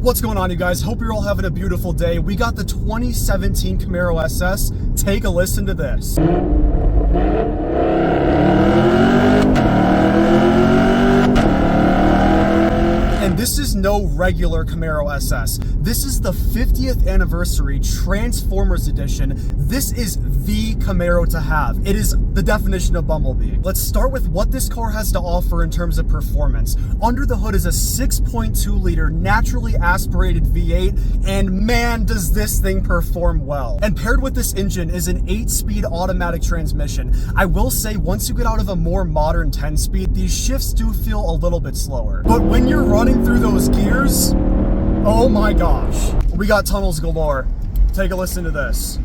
What's going on, you guys? Hope you're all having a beautiful day. We got the 2017 Camaro SS. Take a listen to this. And this is no regular Camaro SS. This is the 50th anniversary Transformers edition. This is the Camaro to have. It is the definition of Bumblebee. Let's start with what this car has to offer in terms of performance. Under the hood is a 6.2 liter naturally aspirated V8, and man, does this thing perform well. And paired with this engine is an 8-speed automatic transmission. I will say, once you get out of a more modern 10-speed, these shifts do feel a little bit slower. But when you're running through those gears, oh my gosh. We got tunnels galore. Take a listen to this.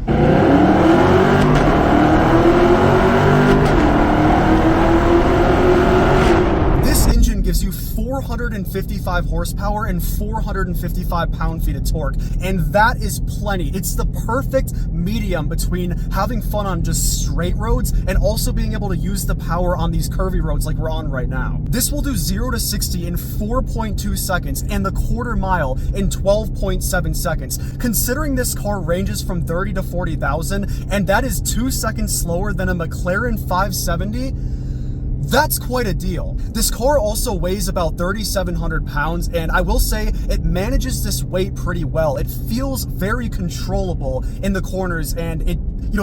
This engine gives you 455 horsepower and 455 pound-feet of torque, and that is plenty. It's the perfect medium between having fun on just straight roads and also being able to use the power on these curvy roads like we're on right now. This will do 0 to 60 in 4.2 seconds and the quarter mile in 12.7 seconds. Considering this car ranges from 30 to 40,000, and that is 2 seconds slower than a McLaren 570, that's quite a deal. This car also weighs about 3,700 pounds, and I will say it manages this weight pretty well. It feels very controllable in the corners, and it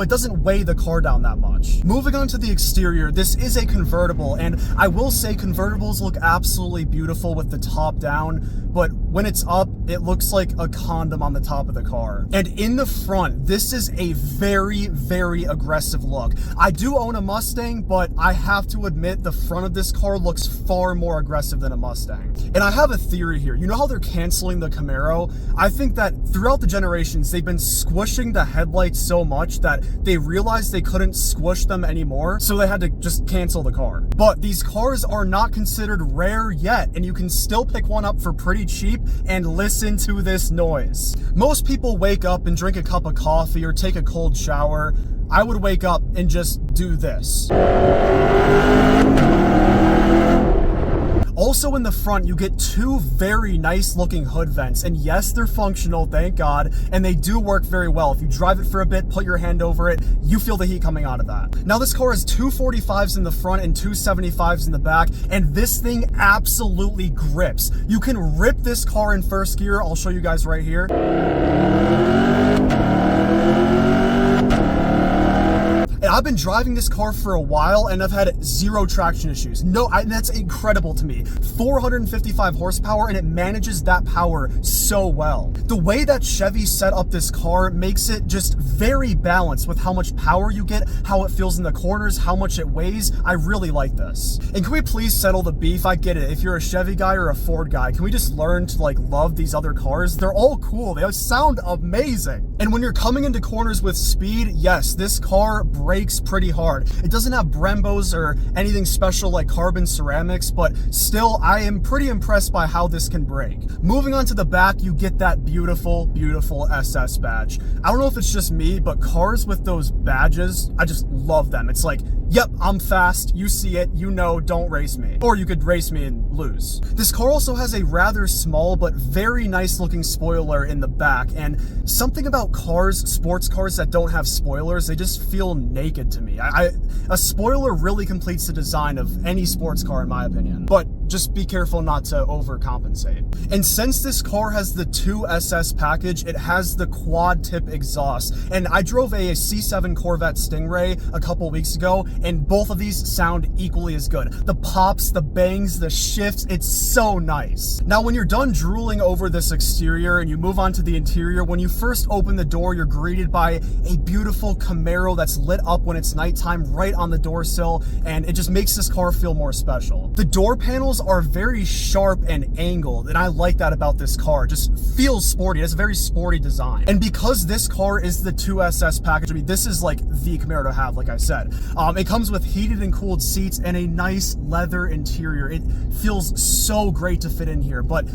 doesn't weigh the car down that much. Moving on to the exterior, this is a convertible, and I will say convertibles look absolutely beautiful with the top down, but when it's up, it looks like a condom on the top of the car. And in the front, this is a very, very aggressive look. I do own a Mustang, but I have to admit the front of this car looks far more aggressive than a Mustang. And I have a theory here. You know how they're canceling the Camaro? I think that throughout the generations, they've been squishing the headlights so much that they realized they couldn't squish them anymore, so they had to just cancel the car. But these cars are not considered rare yet, and you can still pick one up for pretty cheap. And listen to this noise. Most people wake up and drink a cup of coffee or take a cold shower. I would wake up and just do this. Also in the front, you get two very nice looking hood vents, and yes, they're functional, thank God, and they do work very well. If you drive it for a bit, put your hand over it, you feel the heat coming out of that. Now this car has 245s in the front and 275s in the back, and this thing absolutely grips. You can rip this car in first gear. I'll show you guys right here. And I've been driving this car for a while, and I've had zero traction issues. That's incredible to me. 455 horsepower, and it manages that power so well. The way that Chevy set up this car makes it just very balanced with how much power you get, how it feels in the corners, how much it weighs. I really like this. And can we please settle the beef? I get it. If you're a Chevy guy or a Ford guy, can we just learn to love these other cars? They're all cool. They sound amazing. And when you're coming into corners with speed, yes, this car brakes pretty hard. It doesn't have Brembos or anything special like carbon ceramics, but still, I am pretty impressed by how this can brake. Moving on to the back, you get that beautiful, beautiful SS badge. I don't know if it's just me, but cars with those badges, I just love them. It's like, yep, I'm fast, you see it, you know, don't race me. Or you could race me and lose. This car also has a rather small but very nice looking spoiler in the back, and something about cars, sports cars that don't have spoilers, they just feel naked to me. A spoiler really completes the design of any sports car in my opinion, but just be careful not to overcompensate. And since this car has the 2 SS package, it has the quad tip exhaust, and I drove a C7 Corvette Stingray a couple weeks ago, and both of these sound equally as good. The pops, the bangs, the shifts, it's so nice. Now when you're done drooling over this exterior and you move on to the interior, when you first open the door, you're greeted by a beautiful Camaro that's lit up when it's nighttime right on the door sill, and it just makes this car feel more special. The door panels are very sharp and angled, and I like that about this car. It just feels sporty. It has a very sporty design. And because this car is the 2 SS package, I mean, this is like the Camaro to have, like I said. It comes with heated and cooled seats and a nice leather interior. It feels so great to fit in here, but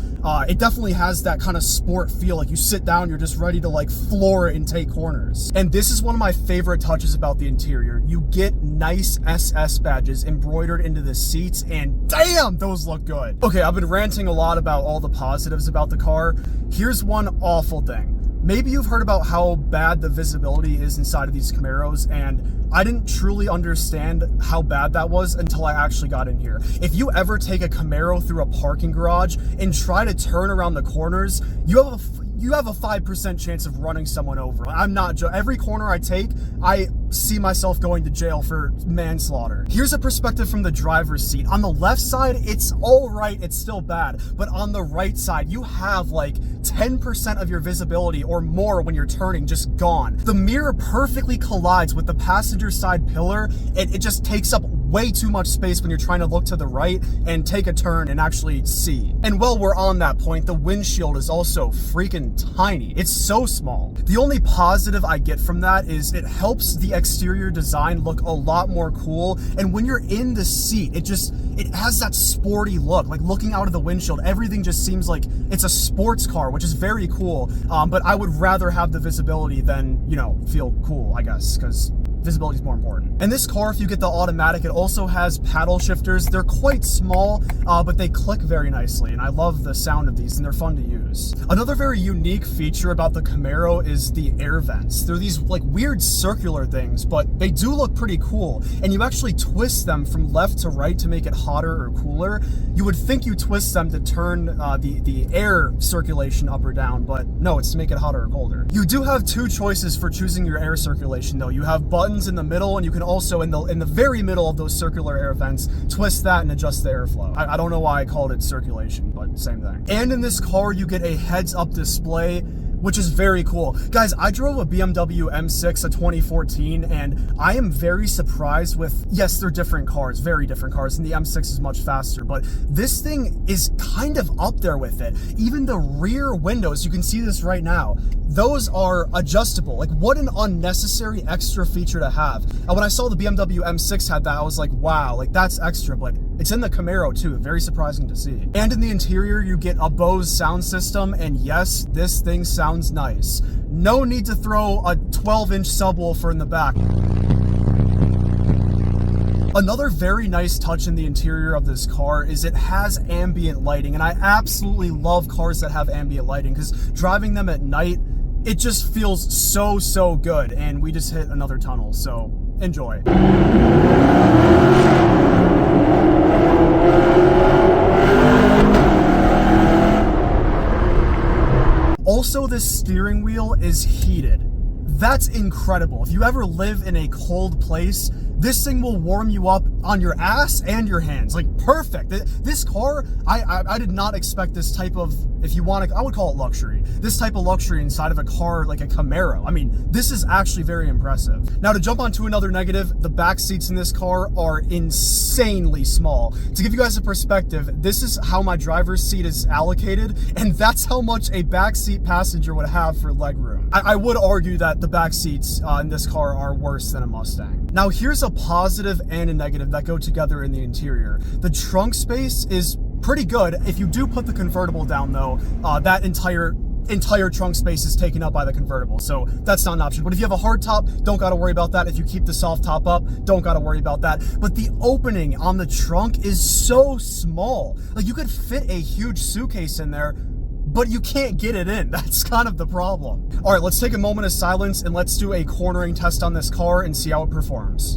it definitely has that kind of sport feel. Like you sit down, you're just ready to floor it and take corners. And this is one of my favorite touches about the interior. You get nice SS badges embroidered into the seats, and damn, those look good. Okay, I've been ranting a lot about all the positives about the car. Here's one awful thing. Maybe you've heard about how bad the visibility is inside of these Camaros, and I didn't truly understand how bad that was until I actually got in here. If you ever take a Camaro through a parking garage and try to turn around the corners, you have a 5% chance of running someone over. I'm not every corner I take, I see myself going to jail for manslaughter. Here's a perspective from the driver's seat. On the left side, it's all right, it's still bad. But on the right side, you have like 10% of your visibility or more when you're turning just gone. The mirror perfectly collides with the passenger side pillar. It just takes up way too much space when you're trying to look to the right and take a turn and actually see. And while we're on that point, the windshield is also freaking tiny. It's so small. The only positive I get from that is it helps the exterior design look a lot more cool. And when you're in the seat, it has that sporty look. Like looking out of the windshield, everything just seems like it's a sports car, which is very cool. But I would rather have the visibility than, you know, feel cool, I guess, because visibility is more important. And this car, if you get the automatic, it also has paddle shifters. They're quite small, but they click very nicely, and I love the sound of these, and they're fun to use. Another very unique feature about the Camaro is the air vents. They're these like weird circular things, but they do look pretty cool, and you actually twist them from left to right to make it hotter or cooler. You would think you twist them to turn the air circulation up or down, but no, it's to make it hotter or colder. You do have two choices for choosing your air circulation though. You have buttons in the middle, and you can also in the very middle of those circular air vents twist that and adjust the airflow. I don't know why I called it circulation, but same thing. And in this car you get a heads-up display, which is very cool. Guys, I drove a BMW M6, a 2014, and I am very surprised with, yes, they're different cars, very different cars, and the M6 is much faster, but this thing is kind of up there with it. Even the rear windows, you can see this right now, those are adjustable. Like, what an unnecessary extra feature to have. And when I saw the BMW M6 had that, I was like, wow, like that's extra, but it's in the Camaro too, very surprising to see. And in the interior, you get a Bose sound system, and yes, this thing sounds nice. No need to throw a 12-inch subwoofer in the back. Another very nice touch in the interior of this car is it has ambient lighting, and I absolutely love cars that have ambient lighting because driving them at night, it just feels so good. And we just hit another tunnel, so enjoy. Also, this steering wheel is heated. That's incredible. If you ever live in a cold place, this thing will warm you up on your ass and your hands. Like, perfect. This car, I did not expect this type of, if you want to, I would call it luxury. This type of luxury inside of a car like a Camaro. I mean, this is actually very impressive. Now, to jump onto another negative, the back seats in this car are insanely small. To give you guys a perspective, this is how my driver's seat is allocated, and that's how much a backseat passenger would have for legroom. I would argue that the back seats in this car are worse than a Mustang. Now, here's a positive and a negative that go together in the interior. The trunk space is pretty good. If you do put the convertible down though, that entire trunk space is taken up by the convertible, so that's not an option. But if you have a hard top, don't gotta worry about that. If you keep the soft top up, don't gotta worry about that. But the opening on the trunk is so small. Like, you could fit a huge suitcase in there, but you can't get it in. That's kind of the problem. All right, let's take a moment of silence and let's do a cornering test on this car and see how it performs.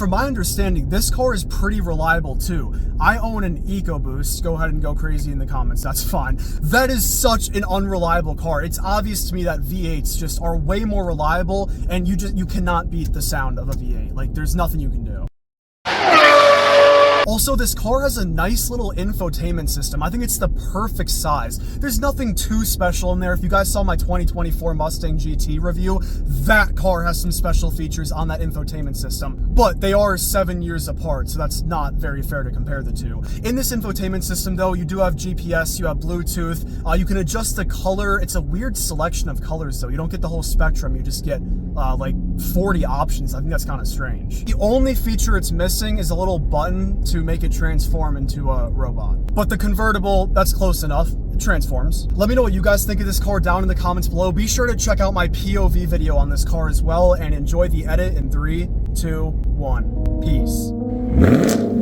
from my understanding, this car is pretty reliable too. I own an EcoBoost. Go ahead and go crazy in the comments, that's fine. That is such an unreliable car. It's obvious to me that V8s just are way more reliable, and you cannot beat the sound of a V8. Like, there's nothing you can do. Also, this car has a nice little infotainment system. I think it's the perfect size. There's nothing too special in there. If you guys saw my 2024 Mustang GT review, that car has some special features on that infotainment system, but they are 7 years apart, so that's not very fair to compare the two. In this infotainment system, though, you do have GPS, you have Bluetooth, you can adjust the color. It's a weird selection of colors, though. You don't get the whole spectrum, you just get like 40 options. I think that's kind of strange. The only feature it's missing is a little button to make it transform into a robot. But the convertible, that's close enough. It transforms. Let me know what you guys think of this car down in the comments below. Be sure to check out my POV video on this car as well, and enjoy the edit in 3, 2, 1. Peace.